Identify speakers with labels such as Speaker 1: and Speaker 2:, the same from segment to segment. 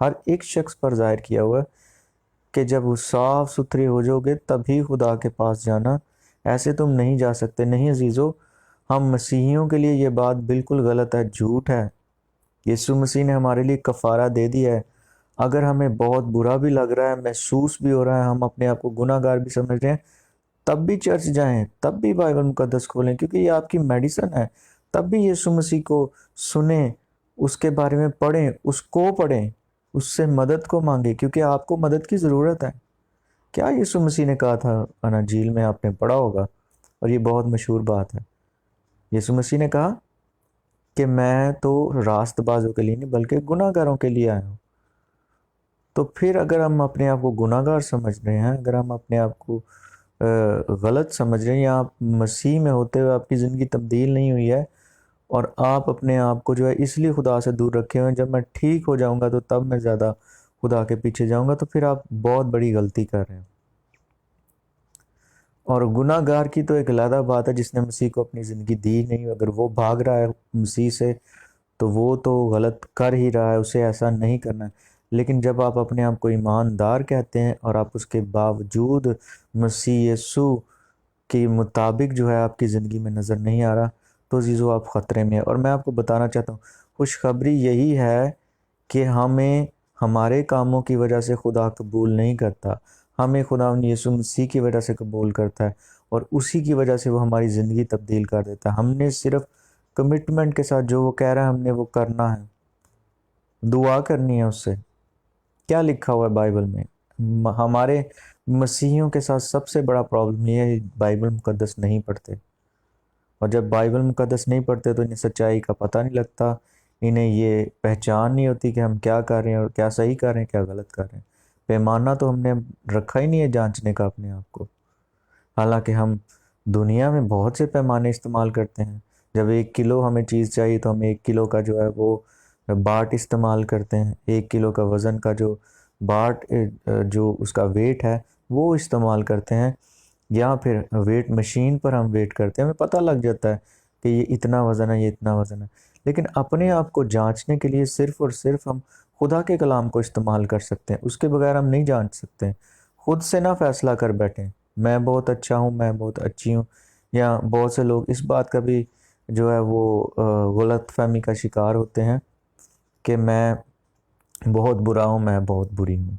Speaker 1: ہر ایک شخص پر ظاہر کیا ہوا ہے کہ جب وہ صاف ستھرے ہو جاؤ گے تبھی خدا کے پاس جانا، ایسے تم نہیں جا سکتے۔ نہیں عزیزو، ہم مسیحیوں کے لیے یہ بات بالکل غلط ہے، جھوٹ ہے۔ یسوع مسیح نے ہمارے لیے کفارہ دے دیا ہے۔ اگر ہمیں بہت برا بھی لگ رہا ہے، محسوس بھی ہو رہا ہے، ہم اپنے آپ کو گناہ گار بھی سمجھ رہے ہیں، تب بھی چرچ جائیں، تب بھی بائبل مقدس کھولیں، کیونکہ یہ آپ کی میڈیسن ہے۔ تب بھی یسوع مسیح کو سنیں، اس کے بارے میں پڑھیں، اس کو پڑھیں، اس سے مدد کو مانگیں، کیونکہ آپ کو مدد کی ضرورت ہے۔ کیا یسوع مسیح نے کہا تھا اناجیل میں؟ آپ نے پڑھا ہوگا، اور یہ بہت مشہور بات ہے۔ یسوع مسیح نے کہا کہ میں تو راست بازوں کے لیے نہیں بلکہ گناہ گاروں کے لیے آیا ہوں۔ تو پھر اگر ہم اپنے آپ کو گناہ گار سمجھ رہے ہیں، اگر ہم اپنے آپ کو غلط سمجھ رہے ہیں، یا آپ مسیح میں ہوتے ہوئے آپ کی زندگی تبدیل نہیں ہوئی ہے، اور آپ اپنے آپ کو جو ہے اس لیے خدا سے دور رکھے ہوئے ہیں جب میں ٹھیک ہو جاؤں گا تو تب میں زیادہ خدا کے پیچھے جاؤں گا، تو پھر آپ بہت بڑی غلطی کر رہے ہیں۔ اور گناہ گار کی تو ایک علیحدہ بات ہے، جس نے مسیح کو اپنی زندگی دی نہیں، اگر وہ بھاگ رہا ہے مسیح سے تو وہ تو غلط کر ہی رہا ہے، اسے ایسا نہیں کرنا ہے۔ لیکن جب آپ اپنے آپ کو ایماندار کہتے ہیں اور آپ اس کے باوجود مسیح یسوع کے مطابق جو ہے آپ کی زندگی میں نظر نہیں آ رہا، تو عزیزو آپ خطرے میں ہیں۔ اور میں آپ کو بتانا چاہتا ہوں، خوشخبری یہی ہے کہ ہمیں ہمارے کاموں کی وجہ سے خدا قبول نہیں کرتا، ہمیں خدا یسوع مسیح کی وجہ سے قبول کرتا ہے، اور اسی کی وجہ سے وہ ہماری زندگی تبدیل کر دیتا ہے۔ ہم نے صرف کمٹمنٹ کے ساتھ جو وہ کہہ رہا ہے ہم نے وہ کرنا ہے، دعا کرنی ہے اس سے۔ کیا لکھا ہوا ہے بائبل میں؟ ہمارے مسیحیوں کے ساتھ سب سے بڑا پرابلم یہ ہے، بائبل مقدس نہیں پڑھتے، اور جب بائبل مقدس نہیں پڑھتے تو انہیں سچائی کا پتہ نہیں لگتا، انہیں یہ پہچان نہیں ہوتی کہ ہم کیا کر رہے ہیں اور کیا صحیح کر رہے ہیں کیا غلط کر رہے ہیں۔ پیمانہ تو ہم نے رکھا ہی نہیں ہے جانچنے کا اپنے آپ کو، حالانکہ ہم دنیا میں بہت سے پیمانے استعمال کرتے ہیں۔ جب 1 کلو ہمیں چیز چاہیے تو ہم 1 کلو کا جو ہے وہ باٹ استعمال کرتے ہیں، 1 کلو کا وزن کا جو باٹ جو اس کا ویٹ ہے وہ استعمال کرتے ہیں، یا پھر ویٹ مشین پر ہم ویٹ کرتے ہیں، ہمیں پتہ لگ جاتا ہے کہ یہ اتنا وزن ہے، یہ اتنا وزن ہے۔ لیکن اپنے آپ کو جانچنے کے لیے صرف اور صرف ہم خدا کے کلام کو استعمال کر سکتے ہیں، اس کے بغیر ہم نہیں جانچ سکتے۔ خود سے نہ فیصلہ کر بیٹھیں میں بہت اچھا ہوں، میں بہت اچھی ہوں، یا بہت سے لوگ اس بات کا بھی جو ہے وہ غلط فہمی کا شکار ہوتے ہیں کہ میں بہت برا ہوں، میں بہت بری ہوں۔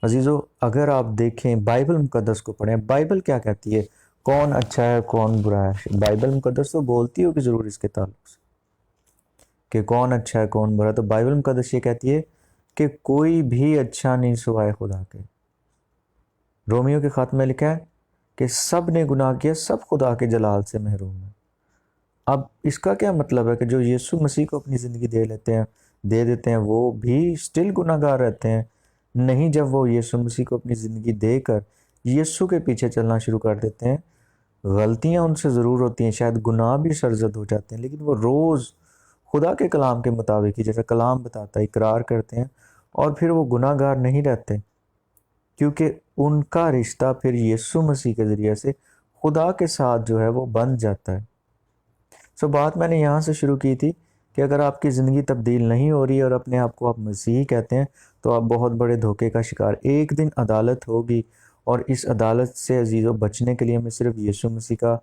Speaker 1: عزیزو، اگر آپ دیکھیں بائبل مقدس کو پڑھیں، بائبل کیا کہتی ہے کون اچھا ہے کون برا ہے؟ بائبل مقدس تو بولتی ہو کہ ضرور اس کے تعلق سے کہ کون اچھا ہے کون برا، تو بائبل مقدس یہ کہتی ہے کہ کوئی بھی اچھا نہیں سوائے خدا کے۔ رومیو کے خط میں لکھا ہے کہ سب نے گناہ کیا، سب خدا کے جلال سے محروم ہیں۔ اب اس کا کیا مطلب ہے کہ جو یسوع مسیح کو اپنی زندگی دے دیتے ہیں وہ بھی سٹل گناہ گار رہتے ہیں؟ نہیں، جب وہ یسوع مسیح کو اپنی زندگی دے کر یسوع کے پیچھے چلنا شروع کر دیتے ہیں، غلطیاں ان سے ضرور ہوتی ہیں، شاید گناہ بھی سرزد ہو جاتے ہیں، لیکن وہ روز خدا کے کلام کے مطابق ہی جیسا کلام بتاتا ہے اقرار کرتے ہیں، اور پھر وہ گناہ گار نہیں رہتے، کیونکہ ان کا رشتہ پھر یسوع مسیح کے ذریعے سے خدا کے ساتھ جو ہے وہ بن جاتا ہے۔ بات میں نے یہاں سے شروع کی تھی کہ اگر آپ کی زندگی تبدیل نہیں ہو رہی اور اپنے آپ کو آپ مسیحی کہتے ہیں تو آپ بہت بڑے دھوکے کا شکار۔ ایک دن عدالت ہوگی، اور اس عدالت سے عزیزوں بچنے کے لیے ہمیں صرف یسوع مسیح کا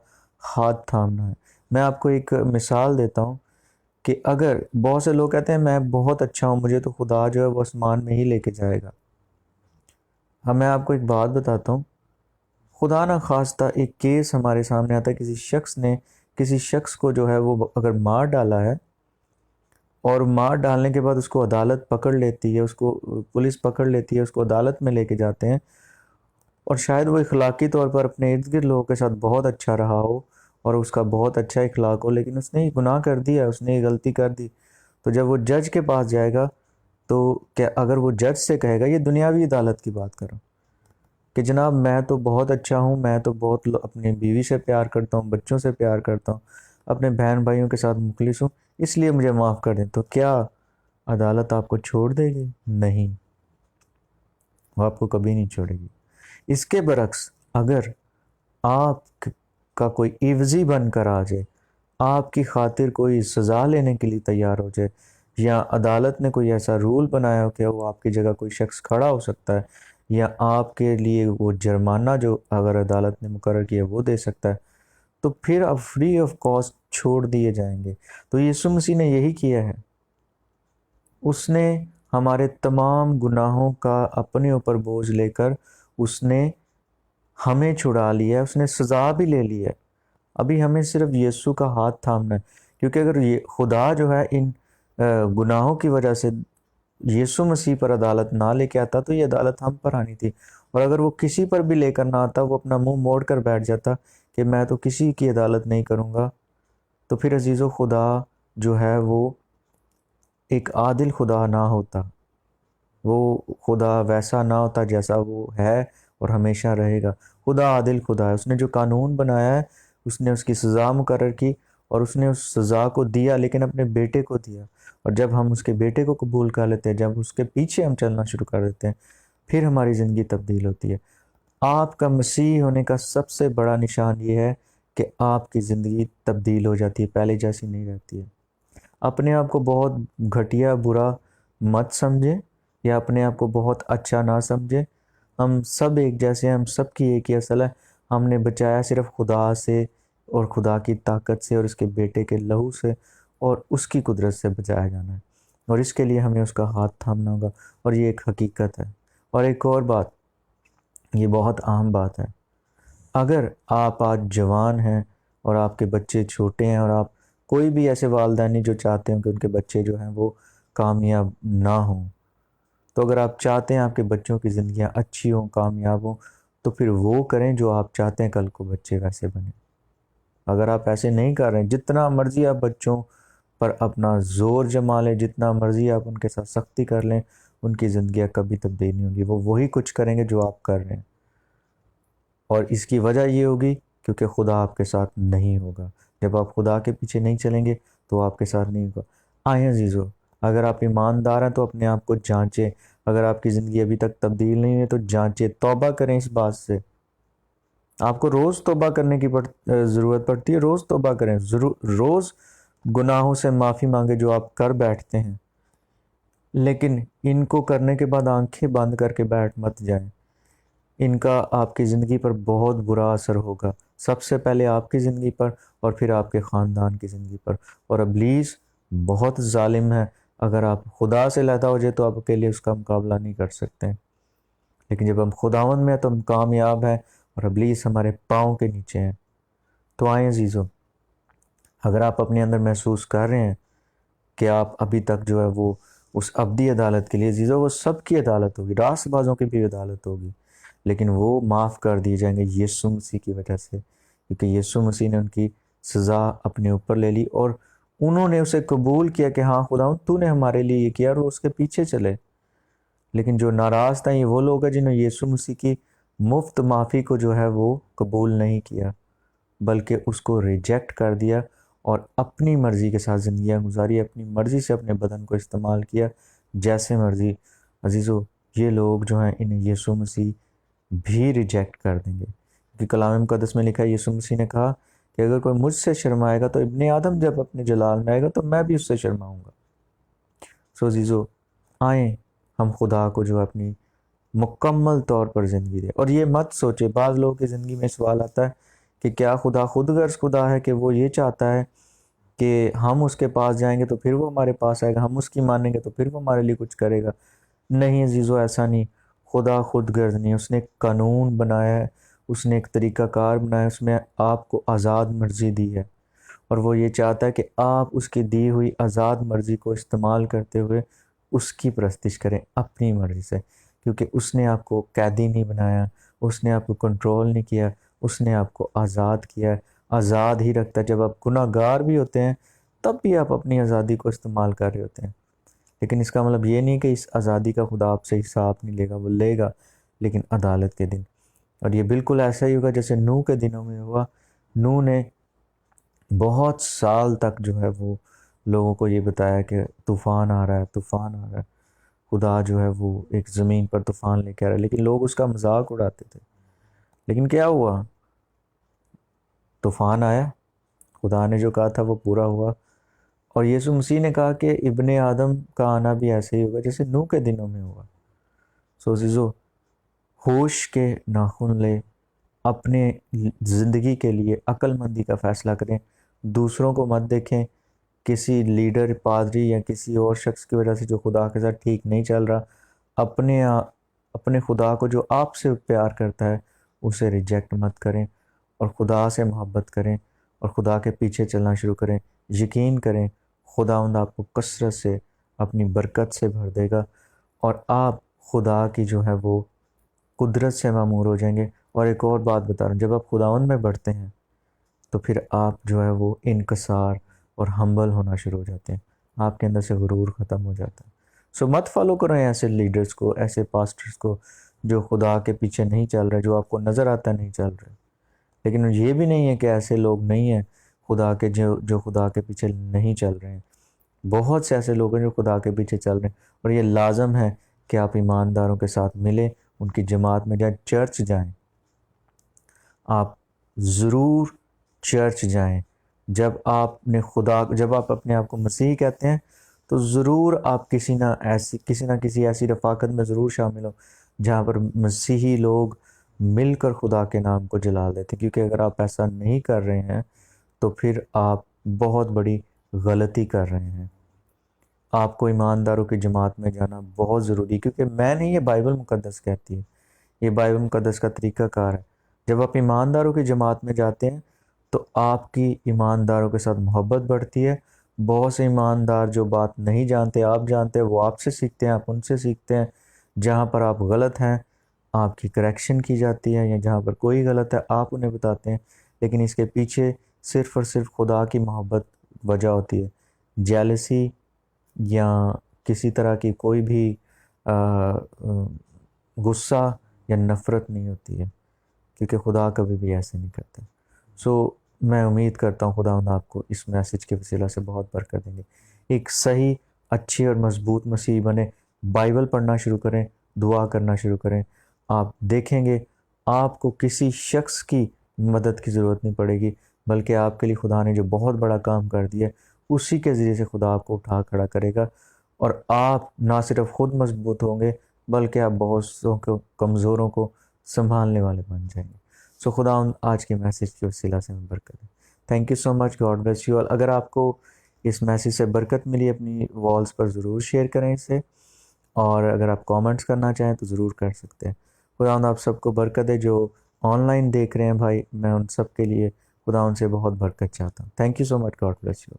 Speaker 1: ہاتھ تھامنا ہے۔ میں آپ کو ایک مثال دیتا ہوں کہ اگر بہت سے لوگ کہتے ہیں میں بہت اچھا ہوں، مجھے تو خدا جو ہے وہ آسمان میں ہی لے کے جائے گا۔ میں آپ کو ایک بات بتاتا ہوں، خدا نہ خواستہ ایک کیس ہمارے سامنے آتا ہے، کسی شخص کو جو ہے وہ اگر مار ڈالا ہے، اور مار ڈالنے کے بعد اس کو عدالت پکڑ لیتی ہے، اس کو پولیس پکڑ لیتی ہے، اس کو عدالت میں لے کے جاتے ہیں، اور شاید وہ اخلاقی طور پر اپنے ارد گرد لوگوں کے ساتھ بہت اچھا رہا ہو اور اس کا بہت اچھا اخلاق ہو، لیکن اس نے یہ گناہ کر دیا، اس نے یہ غلطی کر دی، تو جب وہ جج کے پاس جائے گا تو کیا اگر وہ جج سے کہے گا، یہ دنیاوی عدالت کی بات کروں، کہ جناب میں تو بہت اچھا ہوں، میں تو بہت اپنی بیوی سے پیار کرتا ہوں، بچوں سے پیار کرتا ہوں، اپنے بہن بھائیوں کے ساتھ مخلص ہوں، اس لیے مجھے معاف کر دیں، تو کیا عدالت آپ کو چھوڑ دے گی؟ نہیں، وہ آپ کو کبھی نہیں چھوڑے گی۔ اس کے برعکس اگر آپ کا کوئی عوضی بن کر آ جائے، آپ کی خاطر کوئی سزا لینے کے لیے تیار ہو جائے، یا عدالت نے کوئی ایسا رول بنایا ہو کہ وہ آپ کی جگہ کوئی شخص کھڑا ہو سکتا ہے، یا آپ کے لیے وہ جرمانہ جو اگر عدالت نے مقرر کیا وہ دے سکتا ہے، تو پھر اب فری آف کاسٹ چھوڑ دیے جائیں گے۔ تو یسوع مسیح نے یہی کیا ہے، اس نے ہمارے تمام گناہوں کا اپنے اوپر بوجھ لے کر اس نے ہمیں چھڑا لیا ہے، اس نے سزا بھی لے لی ہے۔ ابھی ہمیں صرف یسوع کا ہاتھ تھامنا ہے، کیونکہ اگر یہ خدا جو ہے ان گناہوں کی وجہ سے یسوع مسیح پر عدالت نہ لے کے آتا تو یہ عدالت ہم پر آنی تھی، اور اگر وہ کسی پر بھی لے کر نہ آتا، وہ اپنا منہ موڑ کر بیٹھ جاتا کہ میں تو کسی کی عدالت نہیں کروں گا، تو پھر عزیزو خدا جو ہے وہ ایک عادل خدا نہ ہوتا، وہ خدا ویسا نہ ہوتا جیسا وہ ہے اور ہمیشہ رہے گا۔ خدا عادل خدا ہے، اس نے جو قانون بنایا ہے اس نے اس کی سزا مقرر کی، اور اس نے اس سزا کو دیا، لیکن اپنے بیٹے کو دیا، اور جب ہم اس کے بیٹے کو قبول کر لیتے ہیں، جب اس کے پیچھے ہم چلنا شروع کر دیتے ہیں، پھر ہماری زندگی تبدیل ہوتی ہے۔ آپ کا مسیح ہونے کا سب سے بڑا نشان یہ ہے کہ آپ کی زندگی تبدیل ہو جاتی ہے، پہلے جیسی نہیں رہتی ہے۔ اپنے آپ کو بہت گھٹیا برا مت سمجھیں، یا اپنے آپ کو بہت اچھا نہ سمجھیں۔ ہم سب ایک جیسے ہیں، ہم سب کی ایک ہی اصل ہے۔ ہم نے بچایا صرف خدا سے، اور خدا کی طاقت سے، اور اس کے بیٹے کے لہو سے، اور اس کی قدرت سے بچایا جانا ہے، اور اس کے لیے ہمیں اس کا ہاتھ تھامنا ہوگا، اور یہ ایک حقیقت ہے۔ اور ایک اور بات، یہ بہت اہم بات ہے، اگر آپ آج جوان ہیں اور آپ کے بچے چھوٹے ہیں، اور آپ کوئی بھی ایسے والدین نہیں جو چاہتے ہیں کہ ان کے بچے جو ہیں وہ کامیاب نہ ہوں، تو اگر آپ چاہتے ہیں آپ کے بچوں کی زندگیاں اچھی ہوں، کامیاب ہوں، تو پھر وہ کریں جو آپ چاہتے ہیں کل کو بچے ویسے بنیں۔ اگر آپ ایسے نہیں کر رہے ہیں، جتنا مرضی آپ بچوں پر اپنا زور جما لیں، جتنا مرضی آپ ان کے ساتھ سختی کر لیں، ان کی زندگیاں کبھی تبدیل نہیں ہوں گی، وہ وہی کچھ کریں گے جو آپ کر رہے ہیں، اور اس کی وجہ یہ ہوگی کیونکہ خدا آپ کے ساتھ نہیں ہوگا۔ جب آپ خدا کے پیچھے نہیں چلیں گے تو آپ کے ساتھ نہیں ہوگا۔ آئیں عزیزو، اگر آپ ایماندار ہیں تو اپنے آپ کو جانچیں، اگر آپ کی زندگی ابھی تک تبدیل نہیں ہے تو جانچیں، توبہ کریں اس بات سے۔ آپ کو روز توبہ کرنے کی ضرورت پڑتی ہے، روز توبہ کریں، روز گناہوں سے معافی مانگے جو آپ کر بیٹھتے ہیں، لیکن ان کو کرنے کے بعد آنکھیں بند کر کے بیٹھ مت جائیں، ان کا آپ کی زندگی پر بہت برا اثر ہوگا، سب سے پہلے آپ کی زندگی پر، اور پھر آپ کے خاندان کی زندگی پر۔ اور ابلیس بہت ظالم ہے، اگر آپ خدا سے علیحدہ ہو جائے تو آپ اکیلے اس کا مقابلہ نہیں کر سکتے، لیکن جب ہم خداوند میں ہیں تو ہم کامیاب ہیں، اور ابلیس ہمارے پاؤں کے نیچے ہیں۔ تو آئیں عزیزو، اگر آپ اپنے اندر محسوس کر رہے ہیں کہ آپ ابھی تک جو ہے وہ اس ابدی عدالت کے لیے، عزیزو وہ سب کی عدالت ہوگی، راست بازوں کی بھی عدالت ہوگی، لیکن وہ معاف کر دیے جائیں گے یسوع مسیح کی وجہ سے، کیونکہ یسوع مسیح نے ان کی سزا اپنے اوپر لے لی، اور انہوں نے اسے قبول کیا کہ ہاں خداوند تو نے ہمارے لیے یہ کیا، اور وہ اس کے پیچھے چلے۔ لیکن جو ناراض تھا یہ وہ لوگ ہیں جنہوں نے یسوع مسیح کی مفت معافی کو جو ہے وہ قبول نہیں کیا، بلکہ اس کو ریجیکٹ کر دیا، اور اپنی مرضی کے ساتھ زندگیاں گزاری، اپنی مرضی سے اپنے بدن کو استعمال کیا جیسے مرضی۔ عزیزو، یہ لوگ جو ہیں انہیں یسوع مسیح بھی ریجیکٹ کر دیں گے، کیونکہ کلام مقدس میں لکھا ہے، یسوع مسیح نے کہا کہ اگر کوئی مجھ سے شرمائے گا تو ابن آدم جب اپنے جلال میں آئے گا تو میں بھی اس سے شرماؤں گا۔ سو عزیزو، آئیں ہم خدا کو جو اپنی مکمل طور پر زندگی دے، اور یہ مت سوچے، بعض لوگوں کی زندگی میں سوال آتا ہے کہ کیا خدا خود غرض خدا ہے، کہ وہ یہ چاہتا ہے کہ ہم اس کے پاس جائیں گے تو پھر وہ ہمارے پاس آئے گا، ہم اس کی مانیں گے تو پھر وہ ہمارے لیے کچھ کرے گا۔ نہیں عزیزو، ایسا نہیں، خدا خود غرض نہیں، اس نے ایک قانون بنایا ہے، اس نے ایک طریقہ کار بنایا ہے، اس میں آپ کو آزاد مرضی دی ہے، اور وہ یہ چاہتا ہے کہ آپ اس کی دی ہوئی آزاد مرضی کو استعمال کرتے ہوئے اس کی پرستش کریں اپنی مرضی سے، کیونکہ اس نے آپ کو قیدی نہیں بنایا، اس نے آپ کو کنٹرول نہیں کیا، اس نے آپ کو آزاد کیا ہے، آزاد ہی رکھتا ہے۔ جب آپ گناہ گار بھی ہوتے ہیں تب بھی آپ اپنی آزادی کو استعمال کر رہے ہوتے ہیں، لیکن اس کا مطلب یہ نہیں کہ اس آزادی کا خدا آپ سے حساب نہیں لے گا، وہ لے گا، لیکن عدالت کے دن۔ اور یہ بالکل ایسا ہی ہوگا جیسے نوح کے دنوں میں ہوا۔ نوح نے بہت سال تک جو ہے وہ لوگوں کو یہ بتایا کہ طوفان آ رہا ہے، طوفان آ رہا ہے، خدا جو ہے وہ ایک زمین پر طوفان لے کے آ رہا ہے، لیکن لوگ اس کا مذاق اڑاتے تھے۔ لیکن کیا ہوا؟ طوفان آیا، خدا نے جو کہا تھا وہ پورا ہوا، اور یسوع مسیح نے کہا کہ ابن آدم کا آنا بھی ایسے ہی ہوگا جیسے نوح کے دنوں میں ہوا۔ سو عزیزو، ہوش کے ناخن لے، اپنے زندگی کے لیے عقل مندی کا فیصلہ کریں، دوسروں کو مت دیکھیں کسی لیڈر، پادری یا کسی اور شخص کی وجہ سے جو خدا کے ساتھ ٹھیک نہیں چل رہا۔ اپنے خدا کو جو آپ سے پیار کرتا ہے اسے ریجیکٹ مت کریں، اور خدا سے محبت کریں اور خدا کے پیچھے چلنا شروع کریں۔ یقین کریں خداوند آپ کو کثرت سے اپنی برکت سے بھر دے گا، اور آپ خدا کی جو ہے وہ قدرت سے معمور ہو جائیں گے۔ اور ایک اور بات بتا رہا ہوں، جب آپ خداوند میں بڑھتے ہیں تو پھر آپ جو ہے وہ انکسار اور ہمبل ہونا شروع ہو جاتے ہیں، آپ کے اندر سے غرور ختم ہو جاتا ہے۔ سو مت فالو کریں ایسے لیڈرز کو، ایسے پاسٹرز کو جو خدا کے پیچھے نہیں چل رہے، جو آپ کو نظر آتا نہیں چل رہے۔ لیکن یہ بھی نہیں ہے کہ ایسے لوگ نہیں ہیں خدا کے جو خدا کے پیچھے نہیں چل رہے ہیں۔ بہت سے ایسے لوگ ہیں جو خدا کے پیچھے چل رہے ہیں، اور یہ لازم ہے کہ آپ ایمانداروں کے ساتھ ملیں، ان کی جماعت میں جائیں، چرچ جائیں۔ آپ ضرور چرچ جائیں۔ جب آپ اپنے آپ کو مسیحی کہتے ہیں تو ضرور آپ کسی نہ کسی ایسی رفاقت میں ضرور شامل ہو جہاں پر مسیحی لوگ مل کر خدا کے نام کو جلال دیتے ہیں، کیونکہ اگر آپ ایسا نہیں کر رہے ہیں تو پھر آپ بہت بڑی غلطی کر رہے ہیں۔ آپ کو ایمانداروں کی جماعت میں جانا بہت ضروری ہے، کیونکہ میں نہیں، یہ بائبل مقدس کہتی ہے، یہ بائبل مقدس کا طریقہ کار ہے۔ جب آپ ایمانداروں کی جماعت میں جاتے ہیں تو آپ کی ایمانداروں کے ساتھ محبت بڑھتی ہے۔ بہت سے ایماندار جو بات نہیں جانتے، آپ جانتے ہیں، وہ آپ سے سیکھتے ہیں، آپ ان سے سیکھتے ہیں۔ جہاں پر آپ غلط ہیں آپ کی کریکشن کی جاتی ہے، یا جہاں پر کوئی غلط ہے آپ انہیں بتاتے ہیں، لیکن اس کے پیچھے صرف اور صرف خدا کی محبت وجہ ہوتی ہے۔ جیلسی یا کسی طرح کی کوئی بھی غصہ یا نفرت نہیں ہوتی ہے، کیونکہ خدا کبھی بھی ایسے نہیں کرتا۔ سو میں امید کرتا ہوں خداوند آپ کو اس میسج کے وسیلہ سے بہت برکت دیں گے۔ ایک صحیح، اچھی اور مضبوط مسیحی بنے، بائبل پڑھنا شروع کریں، دعا کرنا شروع کریں۔ آپ دیکھیں گے آپ کو کسی شخص کی مدد کی ضرورت نہیں پڑے گی، بلکہ آپ کے لیے خدا نے جو بہت بڑا کام کر دیا اسی کے ذریعے سے خدا آپ کو اٹھا کھڑا کرے گا، اور آپ نہ صرف خود مضبوط ہوں گے بلکہ آپ بہت سو کمزوروں کو سنبھالنے والے بن جائیں گے۔ سو خدا آج کے میسیج کے وسیلہ سے ہمیں برکت ہے۔ Thank you so much, God bless you all. اگر آپ کو اس میسیج سے برکت ملی، اپنی والز پر ضرور شیئر کریں اسے، اور اگر آپ کامنٹس کرنا چاہیں تو ضرور کر سکتے ہیں۔ خدا آپ سب کو برکت ہے۔ جو آن لائن دیکھ رہے ہیں بھائی، میں ان سب کے لیے خدا ان سے بہت برکت چاہتا ہوں۔ Thank you so much, God bless you.